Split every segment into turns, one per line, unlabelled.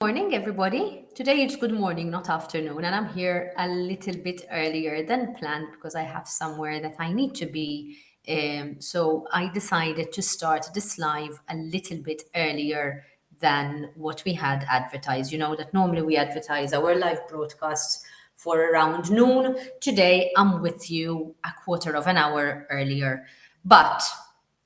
Morning, everybody. Today it's good morning, not afternoon, and I'm here a little bit earlier than planned because I have somewhere that I need to be. So I decided to start this live a little bit earlier than what we had advertised. You know that normally we advertise our live broadcasts for around noon. Today I'm with you a quarter of an hour earlier. But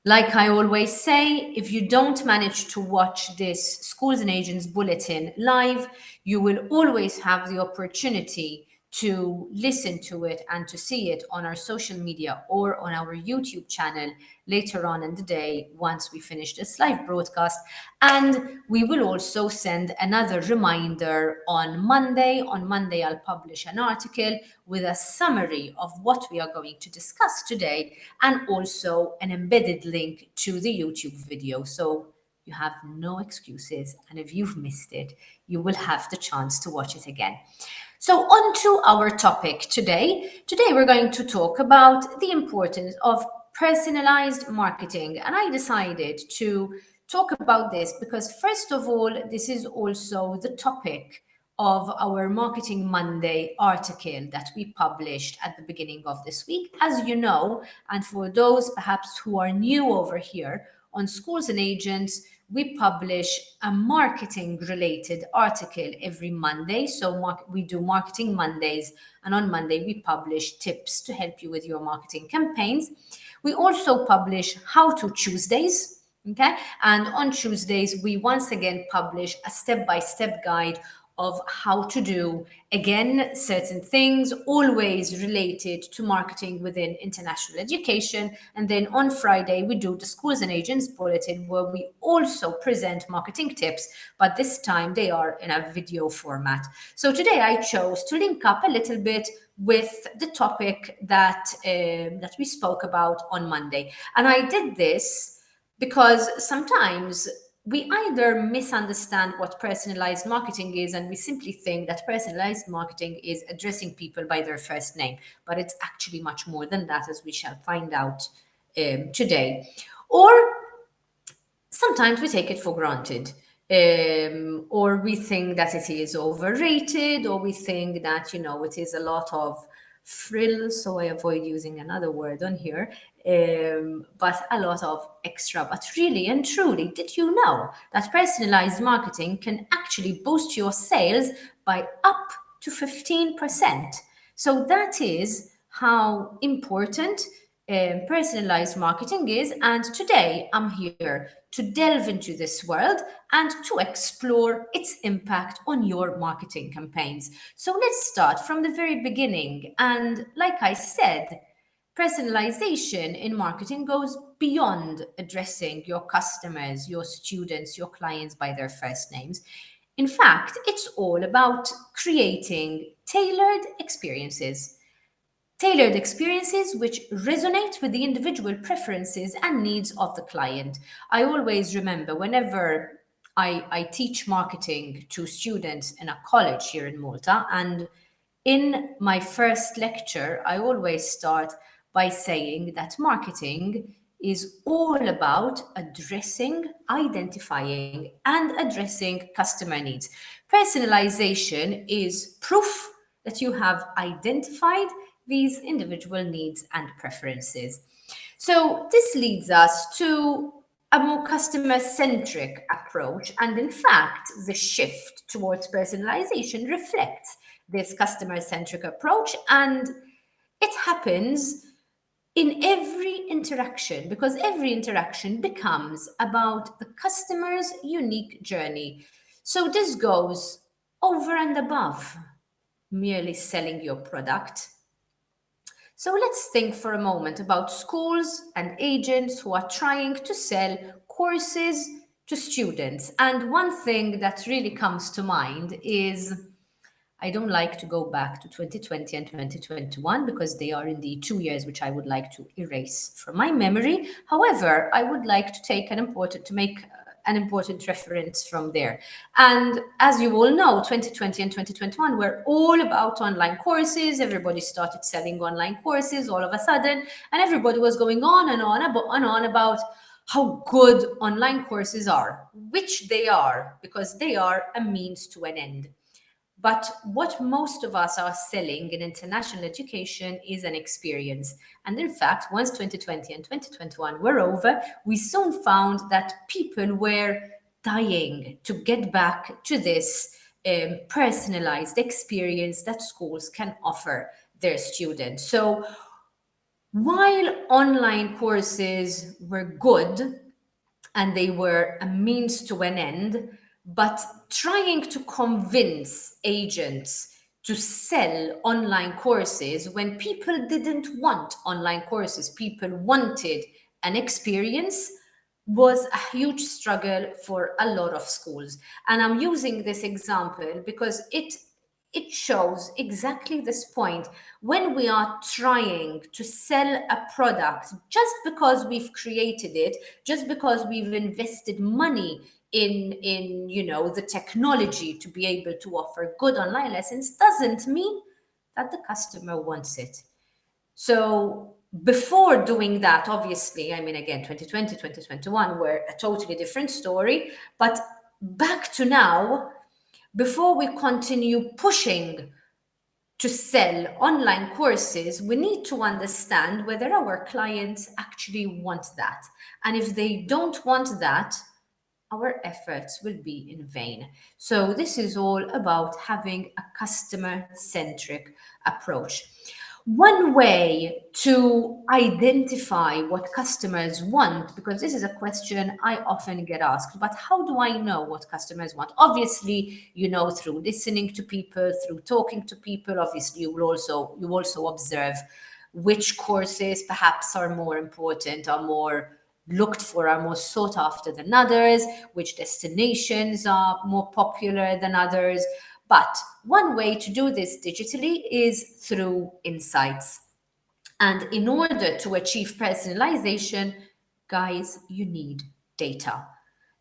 like I always say, if you don't manage to watch this Schools and Agents Bulletin live, you will always have the opportunity to listen to it and to see it on our social media or on our YouTube channel later on in the day once we finish this live broadcast. And we will also send another reminder on Monday. On Monday, I'll publish an article with a summary of what we are going to discuss today and also an embedded link to the YouTube video. So you have no excuses. And if you've missed it, you will have the chance to watch it again. So on to our topic today. Today we're going to talk about the importance of personalized marketing. And I decided to talk about this because first of all, this is also the topic of our Marketing Monday article that we published at the beginning of this week. As you know, and for those perhaps who are new over here on Schools and Agents, we publish a marketing related article every Monday. So we do Marketing Mondays, and on Monday we publish tips to help you with your marketing campaigns. We also publish How to Tuesdays. Okay. And on Tuesdays, we once again publish a step-by-step guide of how to do, again, certain things, always related to marketing within international education. And then on Friday, we do the Schools and Agents Bulletin, where we also present marketing tips, but this time they are in a video format. So today I chose to link up a little bit with the topic that we spoke about on Monday. And I did this because sometimes we either misunderstand what personalized marketing is and we simply think that personalized marketing is addressing people by their first name, but it's actually much more than that, as we shall find out today. Or sometimes we take it for granted. Or we think that it is overrated, or we think that, it is a lot of frill, so I avoid using another word on here, but a lot of extra. But really and truly, did you know that personalized marketing can actually boost your sales by up to 15%? So that is how important personalized marketing is. And today I'm here to delve into this world and to explore its impact on your marketing campaigns. So let's start from the very beginning. And like I said, personalization in marketing goes beyond addressing your customers, your students, your clients by their first names. In fact, it's all about creating tailored experiences which resonate with the individual preferences and needs of the client. I always remember whenever I teach marketing to students in a college here in Malta, and in my first lecture, I always start by saying that marketing is all about addressing, identifying, and addressing customer needs. Personalization is proof that you have identified these individual needs and preferences. So this leads us to a more customer-centric approach. And in fact, the shift towards personalization reflects this customer-centric approach. And it happens in every interaction, because every interaction becomes about the customer's unique journey. So this goes over and above merely selling your product. So let's think for a moment about schools and agents who are trying to sell courses to students. And one thing that really comes to mind is, I don't like to go back to 2020 and 2021 because they are indeed 2 years which I would like to erase from my memory. However, I would like to make an important reference from there. And as you all know, 2020 and 2021 were all about online courses. Everybody started selling online courses all of a sudden, and everybody was going on and on about, how good online courses are, which they are, because they are a means to an end. But what most of us are selling in international education is an experience. And in fact, once 2020 and 2021 were over, we soon found that people were dying to get back to this personalized experience that schools can offer their students. So while online courses were good, and they were a means to an end, but trying to convince agents to sell online courses when people didn't want online courses, people wanted an experience, was a huge struggle for a lot of schools. And I'm using this example because it shows exactly this point. When we are trying to sell a product just because we've created it, just because we've invested money in the technology to be able to offer good online lessons, doesn't mean that the customer wants it. So before doing that, obviously, I mean, again, 2020, 2021 were a totally different story. But back to now, before we continue pushing to sell online courses, we need to understand whether our clients actually want that. And if they don't want that, our efforts will be in vain. So this is all about having a customer-centric approach. One way to identify what customers want, because this is a question I often get asked, but how do I know what customers want? Obviously, through listening to people, through talking to people. Obviously, you also observe which courses perhaps are more important, are more looked for, are more sought after than others, which destinations are more popular than others. But one way to do this digitally is through insights. And in order to achieve personalization, guys, you need data.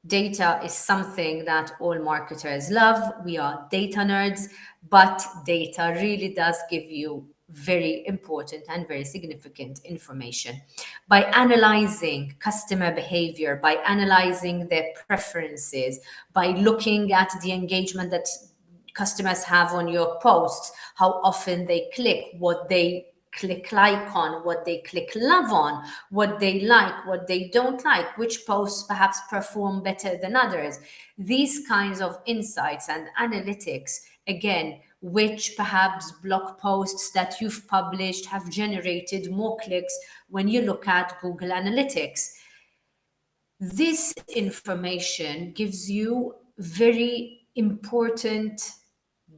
Data is something that all marketers love. We are data nerds, but data really does give you very important and very significant information. By analyzing customer behavior, by analyzing their preferences, by looking at the engagement that customers have on your posts, how often they click, what they click like on, what they click love on, what they like, what they don't like, which posts perhaps perform better than others. These kinds of insights and analytics, again, which perhaps blog posts that you've published have generated more clicks when you look at Google Analytics. This information gives you very important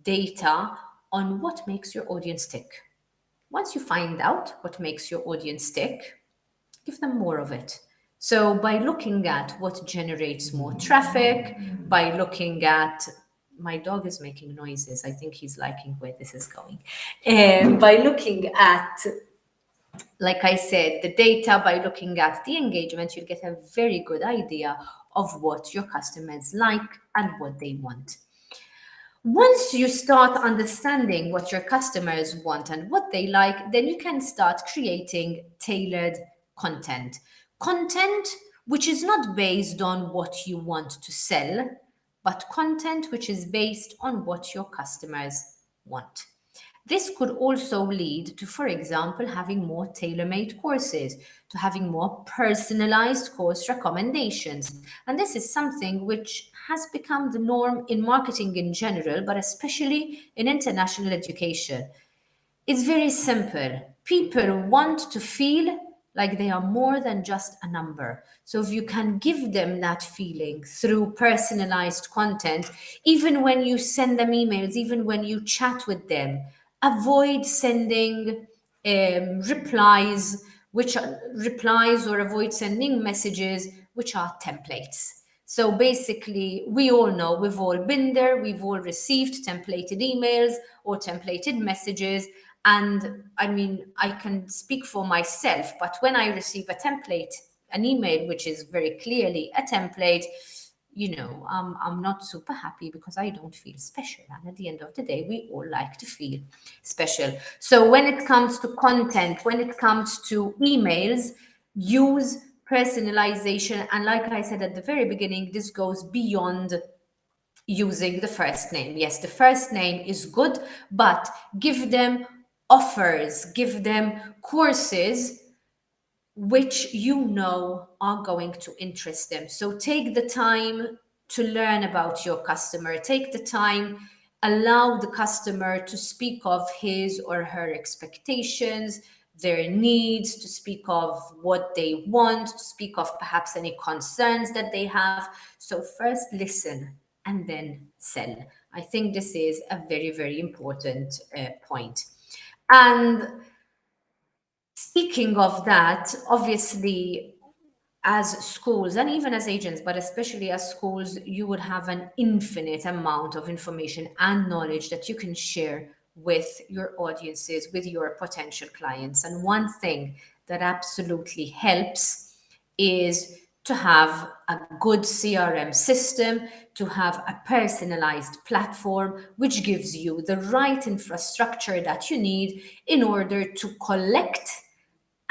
data on what makes your audience tick. Once you find out what makes your audience tick, give them more of it. So by looking at what generates more traffic, by looking at my dog is making noises. I think he's liking where this is going. And by looking at, like I said, the data, by looking at the engagement, you'll get a very good idea of what your customers like and what they want. Once you start understanding what your customers want and what they like, then you can start creating tailored content. Content which is not based on what you want to sell, but content which is based on what your customers want. This could also lead to, for example, having more tailor-made courses, to having more personalized course recommendations. And this is something which has become the norm in marketing in general, but especially in international education. It's very simple. People want to feel like they are more than just a number. So if you can give them that feeling through personalized content, even when you send them emails, even when you chat with them, avoid sending replies, which are replies, or avoid sending messages which are templates. So basically, we all know, we've all been there, we've all received templated emails or templated messages. And I mean, I can speak for myself, but when I receive a template, an email which is very clearly a template, I'm not super happy because I don't feel special. And at the end of the day, we all like to feel special. So when it comes to content, when it comes to emails, use personalization, and like I said at the very beginning, this goes beyond using the first name. Yes, the first name is good, but give them offers, give them courses which you know are going to interest them. So take the time to learn about your customer. Take the time, allow the customer to speak of his or her expectations, their needs, to speak of what they want, to speak of perhaps any concerns that they have. So first listen and then sell. I think this is a very, very important point. And speaking of that, obviously, as schools and even as agents, but especially as schools, you would have an infinite amount of information and knowledge that you can share with your audiences, with your potential clients. And one thing that absolutely helps is to have a good CRM system, to have a personalized platform, which gives you the right infrastructure that you need in order to collect,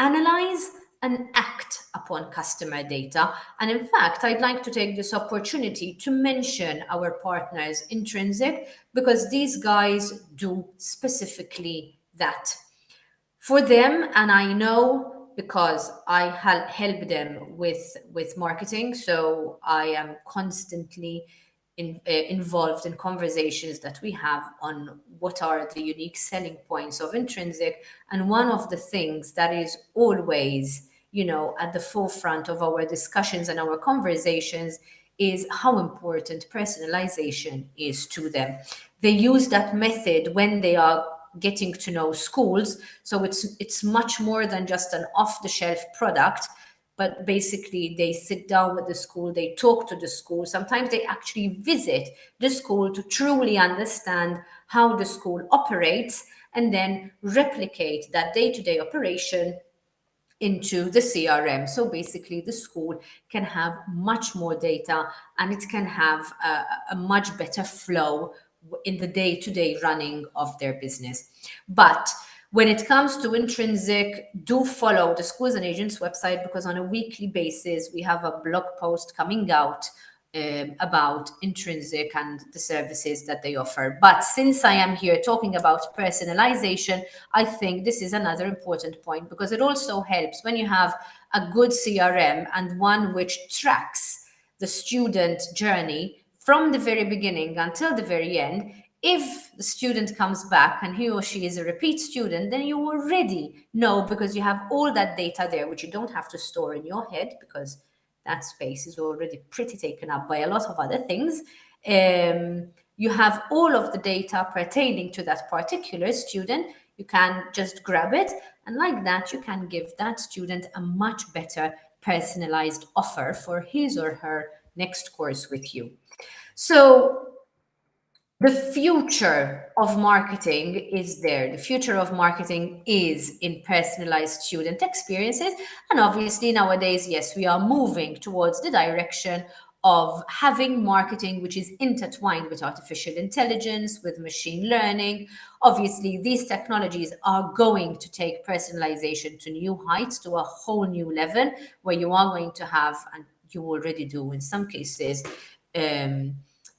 analyze, and act upon customer data. And in fact, I'd like to take this opportunity to mention our partners, Intrinsic, because these guys do specifically that. For them, and I know because I help them with marketing, so I am constantly involved in conversations that we have on what are the unique selling points of Intrinsic. And one of the things that is always, at the forefront of our discussions and our conversations is how important personalization is to them. They use that method when they are getting to know schools. So it's much more than just an off-the-shelf product, but basically they sit down with the school, they talk to the school. Sometimes they actually visit the school to truly understand how the school operates and then replicate that day-to-day operation into the CRM. So basically, the school can have much more data and it can have a much better flow in the day-to-day running of their business. But when it comes to Intrinsic, do follow the Schools and Agents website, because on a weekly basis, we have a blog post coming out about Intrinsic and the services that they offer. But since I am here talking about personalization, I think this is another important point, because it also helps when you have a good CRM and one which tracks the student journey from the very beginning until the very end. If the student comes back and he or she is a repeat student, then you already know, because you have all that data there, which you don't have to store in your head, because that space is already pretty taken up by a lot of other things. You have all of the data pertaining to that particular student. You can just grab it, and like that, you can give that student a much better personalized offer for his or her next course with you. So the future of marketing is there. The future of marketing is in personalized student experiences. And obviously, nowadays, yes, we are moving towards the direction of having marketing which is intertwined with artificial intelligence, with machine learning. Obviously, these technologies are going to take personalization to new heights, to a whole new level, where you are going to have, and you already do in some cases,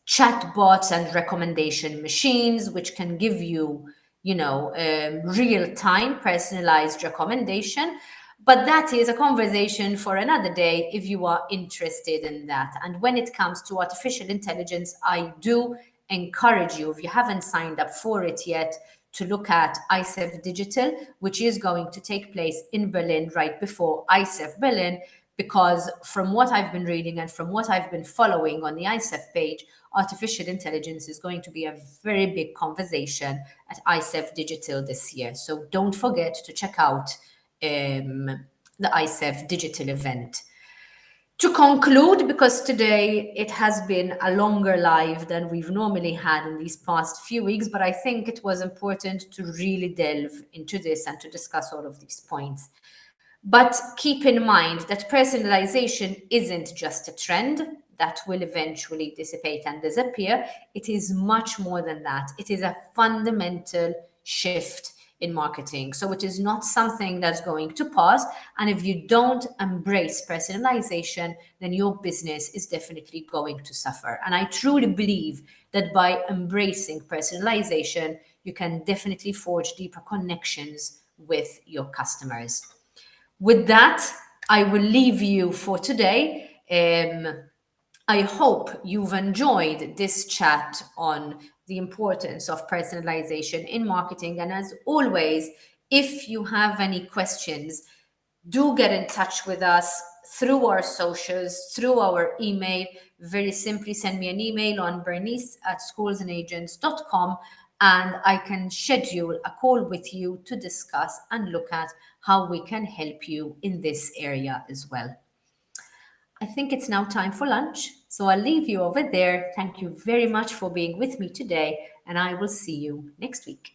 chatbots and recommendation machines, which can give you, real-time personalized recommendation. But that is a conversation for another day if you are interested in that. And when it comes to artificial intelligence, I do encourage you, if you haven't signed up for it yet, to look at ICEF Digital, which is going to take place in Berlin right before ICEF Berlin, because from what I've been reading and from what I've been following on the ICEF page, artificial intelligence is going to be a very big conversation at ICEF Digital this year. So don't forget to check out the ICEF Digital event. To conclude, because today it has been a longer live than we've normally had in these past few weeks, but I think it was important to really delve into this and to discuss all of these points. But keep in mind that personalization isn't just a trend that will eventually dissipate and disappear. It is much more than that. It is a fundamental shift in marketing. So it is not something that's going to pause. And if you don't embrace personalization, then your business is definitely going to suffer. And I truly believe that by embracing personalization, you can definitely forge deeper connections with your customers. With that, I will leave you for today. I hope you've enjoyed this chat on the importance of personalization in marketing. And as always, if you have any questions, do get in touch with us through our socials, through our email. Very simply send me an email on bernice@scholesandagents.com, and I can schedule a call with you to discuss and look at how we can help you in this area as well. I think it's now time for lunch, so I'll leave you over there. Thank you very much for being with me today, and I will see you next week.